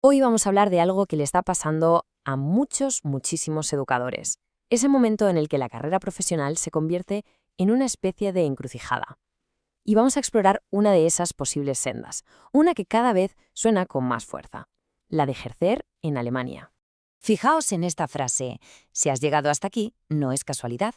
Hoy vamos a hablar de algo que le está pasando a muchísimos educadores. Ese momento en el que la carrera profesional se convierte en una especie de encrucijada. Y vamos a explorar una de esas posibles sendas, una que cada vez suena con más fuerza, la de ejercer en Alemania. Fijaos en esta frase, si has llegado hasta aquí, no es casualidad.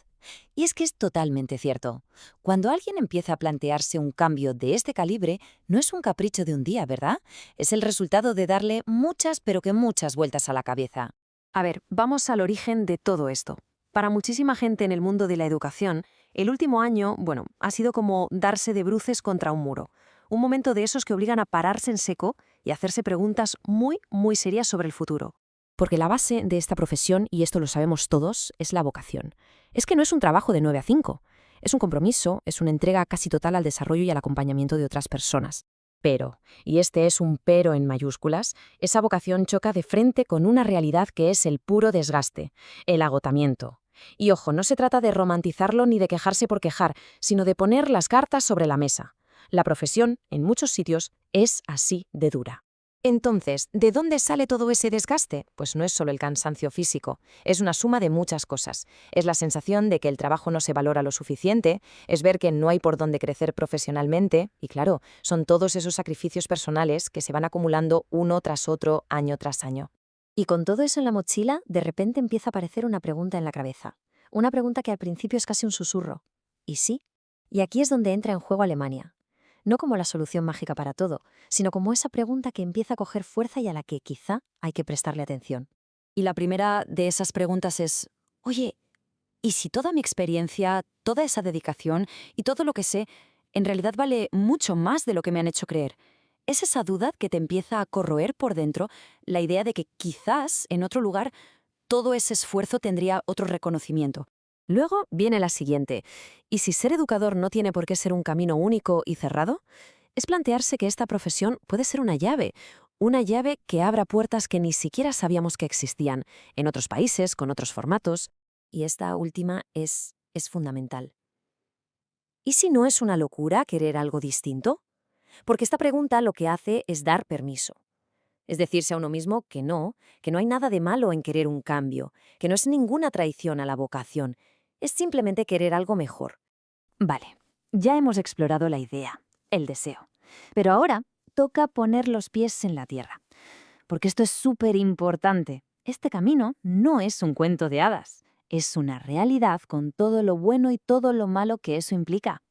Y es que es totalmente cierto. Cuando alguien empieza a plantearse un cambio de este calibre, no es un capricho de un día, ¿verdad? Es el resultado de darle muchas, pero que muchas vueltas a la cabeza. A ver, vamos al origen de todo esto. Para muchísima gente en el mundo de la educación, el último año, ha sido como darse de bruces contra un muro. Un momento de esos que obligan a pararse en seco y hacerse preguntas muy serias sobre el futuro. Porque la base de esta profesión, y esto lo sabemos todos, es la vocación. Es que no es un trabajo de 9 a 5. Es un compromiso, es una entrega casi total al desarrollo y al acompañamiento de otras personas. Pero, y este es un pero en mayúsculas, esa vocación choca de frente con una realidad que es el puro desgaste, el agotamiento. Y ojo, no se trata de romantizarlo ni de quejarse por quejar, sino de poner las cartas sobre la mesa. La profesión, en muchos sitios, es así de dura. Entonces, ¿de dónde sale todo ese desgaste? Pues no es solo el cansancio físico, es una suma de muchas cosas. Es la sensación de que el trabajo no se valora lo suficiente, es ver que no hay por dónde crecer profesionalmente, y claro, son todos esos sacrificios personales que se van acumulando uno tras otro, año tras año. Y con todo eso en la mochila, de repente empieza a aparecer una pregunta en la cabeza. Una pregunta que al principio es casi un susurro. ¿Y sí? Y aquí es donde entra en juego Alemania. No como la solución mágica para todo, sino como esa pregunta que empieza a coger fuerza y a la que quizá hay que prestarle atención. Y la primera de esas preguntas es, oye, ¿y si toda mi experiencia, toda esa dedicación y todo lo que sé, en realidad vale mucho más de lo que me han hecho creer? Es esa duda que te empieza a corroer por dentro, la idea de que quizás en otro lugar todo ese esfuerzo tendría otro reconocimiento. Luego viene la siguiente. ¿Y si ser educador no tiene por qué ser un camino único y cerrado? Es plantearse que esta profesión puede ser una llave que abra puertas que ni siquiera sabíamos que existían, en otros países, con otros formatos. Y esta última es fundamental. ¿Y si no es una locura querer algo distinto? Porque esta pregunta lo que hace es dar permiso. Es decirse a uno mismo que no hay nada de malo en querer un cambio, que no es ninguna traición a la vocación, es simplemente querer algo mejor. Vale, ya hemos explorado la idea, el deseo. Pero ahora toca poner los pies en la tierra. Porque esto es súper importante. Este camino no es un cuento de hadas. Es una realidad con todo lo bueno y todo lo malo que eso implica.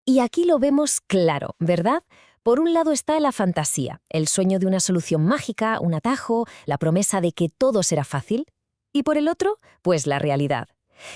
Y aquí lo vemos claro, ¿verdad? Por un lado está la fantasía, el sueño de una solución mágica, un atajo, la promesa de que todo será fácil. Y por el otro, pues la realidad.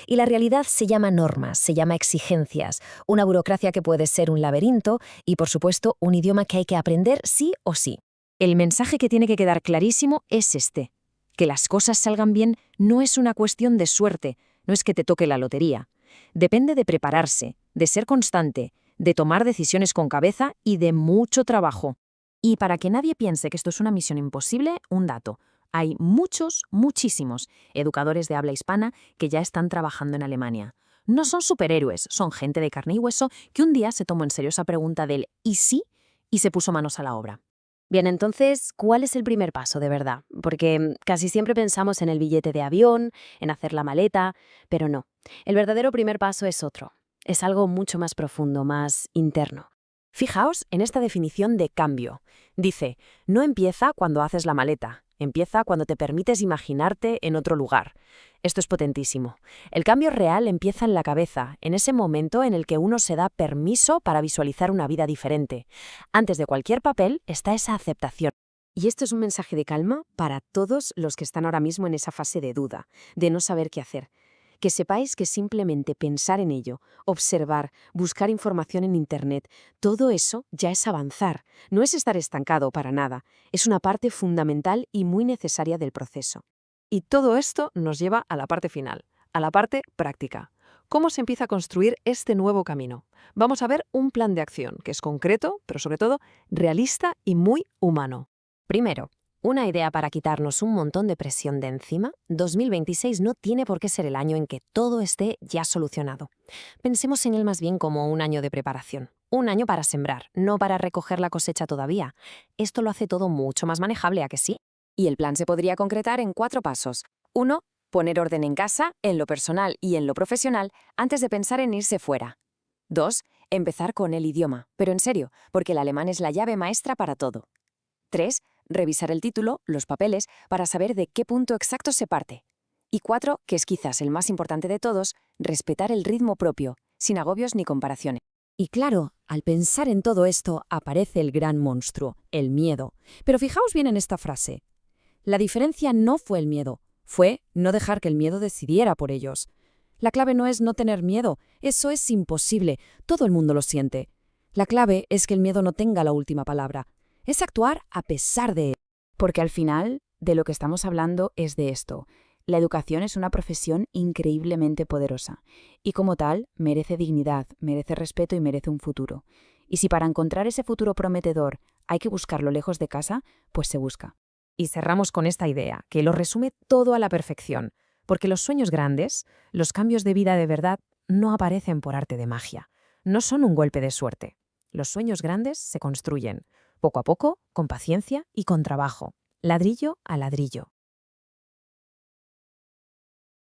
Y la realidad se llama normas, se llama exigencias, una burocracia que puede ser un laberinto y, por supuesto, un idioma que hay que aprender sí o sí. El mensaje que tiene que quedar clarísimo es este: que las cosas salgan bien no es una cuestión de suerte, no es que te toque la lotería. Depende de prepararse, de ser constante, de tomar decisiones con cabeza y de mucho trabajo. Y para que nadie piense que esto es una misión imposible, un dato. Hay muchísimos educadores de habla hispana que ya están trabajando en Alemania. No son superhéroes, son gente de carne y hueso que un día se tomó en serio esa pregunta del ¿y sí? Y se puso manos a la obra. Bien, entonces, ¿cuál es el primer paso de verdad? Porque casi siempre pensamos en el billete de avión, en hacer la maleta, pero no. El verdadero primer paso es otro. Es algo mucho más profundo, más interno. Fijaos en esta definición de cambio. Dice, no empieza cuando haces la maleta, empieza cuando te permites imaginarte en otro lugar. Esto es potentísimo. El cambio real empieza en la cabeza, en ese momento en el que uno se da permiso para visualizar una vida diferente. Antes de cualquier papel está esa aceptación. Y esto es un mensaje de calma para todos los que están ahora mismo en esa fase de duda, de no saber qué hacer. Que sepáis que simplemente pensar en ello, observar, buscar información en Internet, todo eso ya es avanzar. No es estar estancado para nada. Es una parte fundamental y muy necesaria del proceso. Y todo esto nos lleva a la parte final, a la parte práctica. ¿Cómo se empieza a construir este nuevo camino? Vamos a ver un plan de acción que es concreto, pero sobre todo realista y muy humano. Primero, una idea para quitarnos un montón de presión de encima. 2026 no tiene por qué ser el año en que todo esté ya solucionado. Pensemos en él más bien como un año de preparación. Un año para sembrar, no para recoger la cosecha todavía. Esto lo hace todo mucho más manejable, ¿a que sí? Y el plan se podría concretar en 4 pasos. 1. Poner orden en casa, en lo personal y en lo profesional, antes de pensar en irse fuera. 2. Empezar con el idioma, pero en serio, porque el alemán es la llave maestra para todo. 3. Revisar el título, los papeles, para saber de qué punto exacto se parte. Y 4, que es quizás el más importante de todos, respetar el ritmo propio, sin agobios ni comparaciones. Y claro, al pensar en todo esto aparece el gran monstruo, el miedo. Pero fijaos bien en esta frase. La diferencia no fue el miedo, fue no dejar que el miedo decidiera por ellos. La clave no es no tener miedo, eso es imposible, todo el mundo lo siente. La clave es que el miedo no tenga la última palabra, es actuar a pesar de él. Porque al final, de lo que estamos hablando es de esto. La educación es una profesión increíblemente poderosa y como tal merece dignidad, merece respeto y merece un futuro. Y si para encontrar ese futuro prometedor hay que buscarlo lejos de casa, pues se busca. Y cerramos con esta idea, que lo resume todo a la perfección, porque los sueños grandes, los cambios de vida de verdad, no aparecen por arte de magia, no son un golpe de suerte. Los sueños grandes se construyen, poco a poco, con paciencia y con trabajo, ladrillo a ladrillo.